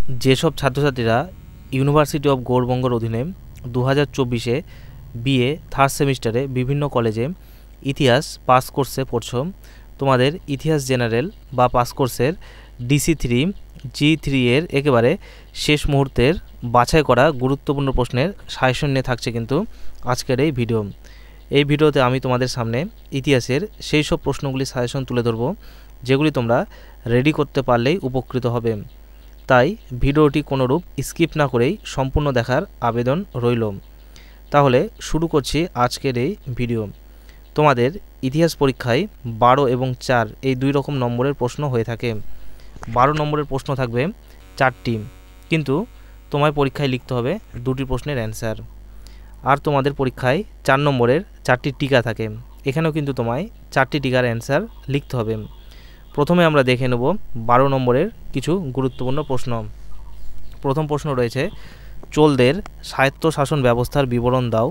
যেসব ছাত্রছাত্রীরা university of গৌড়বঙ্গর অধীনে 2024-এ বিএ থার্ড সেমিস্টারে বিভিন্ন কলেজে ইতিহাস পাস কোর্সে পড়ছো, তোমাদের ইতিহাস জেনারেল বা পাস কোর্সের DC3 G3 এর একেবারে শেষ মুহূর্তের বাছাই করা গুরুত্বপূর্ণ প্রশ্নের সাজেশন নিয়ে থাকছে কিন্তু আজকের এই ভিডিও। এই ভিডিওতে আমি তোমাদের সামনে ইতিহাসের সেই সব প্রশ্নগুলি সাজেশন তুলে ধরবো যেগুলি তোমরা রেডি করতে পারলেই উপকৃত হবে। তাই ভিডিওটি কোনোরূপ স্কিপ না করেই সম্পূর্ণ দেখার আবেদন রইল। তাহলে শুরু করছি আজকের এই ভিডিও। তোমাদের ইতিহাস পরীক্ষায় 12 এবং 4 এই দুই রকম নম্বরের প্রশ্ন হয়ে থাকে। 12 নম্বরের প্রশ্ন থাকবে 4টি, কিন্তু তোমায় পরীক্ষায় লিখতে হবে 2টি প্রশ্নের অ্যান্সার। আর তোমাদের পরীক্ষায় 4 নম্বরের 4টি টিকা থাকে, এখানেও কিন্তু তোমায় 4টি টিকার অ্যান্সার লিখতে হবে। প্রথমে আমরা দেখে নেব 12 নম্বরের কিছু গুরুত্বপূর্ণ প্রশ্ন। প্রথম প্রশ্ন রয়েছে, চোলদের স্বায়ত্তশাসন ব্যবস্থার বিবরণ দাও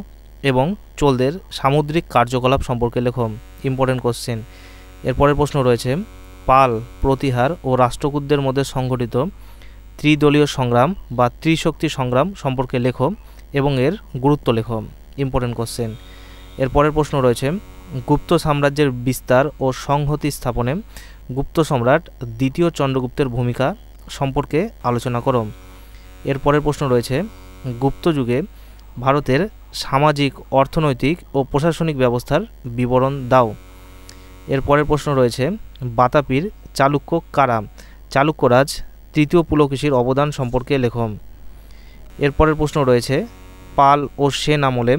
এবং চোলদের সামুদ্রিক কার্যকলাপ সম্পর্কে লেখো। Important question. এরপরের প্রশ্ন রয়েছে, পাল, প্রতিহার ও রাষ্ট্রকূটদের মধ্যে সংঘটিত ত্রিদলীয় সংগ্রাম বা ত্রিশক্তি সংগ্রাম সম্পর্কে লেখো এবং এর গুরুত্ব লেখো। Important question. এরপরের প্রশ্ন রয়েছে, গুপ্ত সাম্রাজ্যের বিস্তার ও সংহতি স্থাপনে গুপ্ত সম্রাট দ্বিতীয় চন্দ্রগুপ্তের ভূমিকা সম্পর্কে আলোচনা করো। এরপরের প্রশ্ন রয়েছে, গুপ্ত যুগে ভারতের সামাজিক, অর্থনৈতিক ও প্রশাসনিক ব্যবস্থার বিবরণ দাও। এরপরের প্রশ্ন রয়েছে, বাতাপির চালুক্য কারা? চালুক্যরাজ তৃতীয় পুলকেশীর অবদান সম্পর্কে লেখো। এরপরের প্রশ্ন রয়েছে, পাল ও সেন আমলে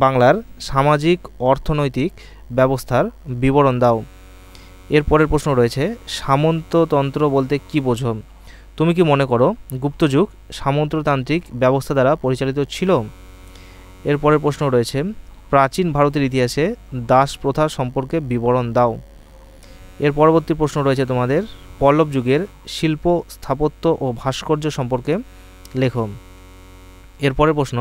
বাংলার সামাজিক, অর্থনৈতিক ব্যবস্থার বিবরণ দাও। এরপরের প্রশ্ন রয়েছে, সামন্ততন্ত্র বলতে কী বোঝো? তুমি কি মনে করো গুপ্তযুগ সামন্ততান্ত্রিক ব্যবস্থা দ্বারা পরিচালিত ছিল? এরপরের প্রশ্ন রয়েছে, প্রাচীন ভারতের ইতিহাসে দাস প্রথা সম্পর্কে বিবরণ দাও। এর পরবর্তী প্রশ্ন রয়েছে তোমাদের, পল্লব যুগের শিল্প, স্থাপত্য ও ভাস্কর্য সম্পর্কে লেখো। এরপরের প্রশ্ন,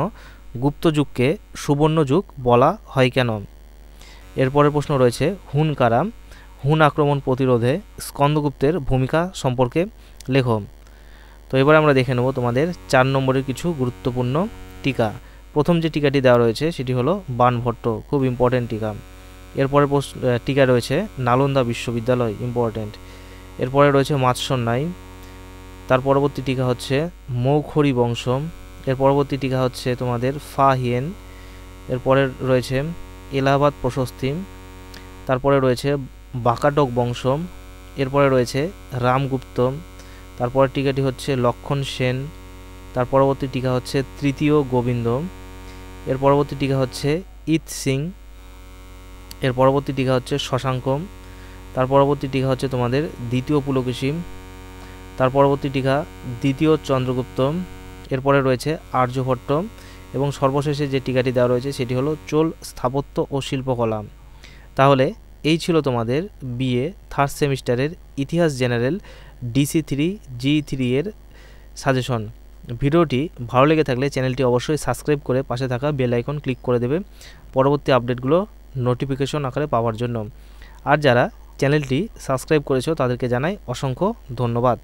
গুপ্ত যুগকে সুবর্ণ যুগ বলা হয় কেন? এরপরের প্রশ্ন রয়েছে, হুন কারা? হুন আক্রমণ প্রতিরোধে স্কন্দগুপ্তের ভূমিকা সম্পর্কে লেখো। তো এবার আমরা দেখে নেব তোমাদের 4 নম্বরের কিছু গুরুত্বপূর্ণ টিকা। প্রথম যে টিকাটি দেওয়া রয়েছে সেটি হলো বাণভট্ট, খুব ইম্পর্টেন্ট টিকা। এরপরে টিকা রয়েছে নালন্দা বিশ্ববিদ্যালয়, ইম্পর্টেন্ট। এরপরে রয়েছে মাৎসন্যায়। তার পরবর্তী টিকা হচ্ছে মৌখরি বংশ। এর পরবর্তী টিকা হচ্ছে তোমাদের ফাহিয়েন। এরপরে রয়েছে এলাহাবাদ প্রশস্তি। তারপরে রয়েছে বাকাটক বংশ। এরপরে রয়েছে রামগুপ্ত। তারপরের টিকাটি হচ্ছে লক্ষণ সেন। তার পরবর্তী টিকা হচ্ছে তৃতীয় গোবিন্দ। এর পরবর্তী টিকা হচ্ছে ইত সিং। এর পরবর্তী টিকা হচ্ছে শশাঙ্ক। তার পরবর্তী টিকা হচ্ছে তোমাদের দ্বিতীয় পুলকেশী। তার পরবর্তী টিকা দ্বিতীয় চন্দ্রগুপ্ত। এরপরে রয়েছে আর্যভট্ট এবং সর্বশেষে যে টিকাটি দেওয়া রয়েছে সেটি হলো চোল স্থাপত্য ও শিল্পকলা। তাহলে এই ছিল তোমাদের বিএ থার্ড সেমিস্টারের ইতিহাস জেনারেল DC3 G3 এর সাজেশন। ভিডিওটি ভালো লেগে থাকলে চ্যানেলটি অবশ্যই সাবস্ক্রাইব করে পাশে থাকা বেল আইকন ক্লিক করে দেবে পরবর্তী আপডেটগুলো নোটিফিকেশন আকারে পাওয়ার জন্য। আর যারা চ্যানেলটি সাবস্ক্রাইব করেছো তাদেরকে জানাই অসংখ্য ধন্যবাদ।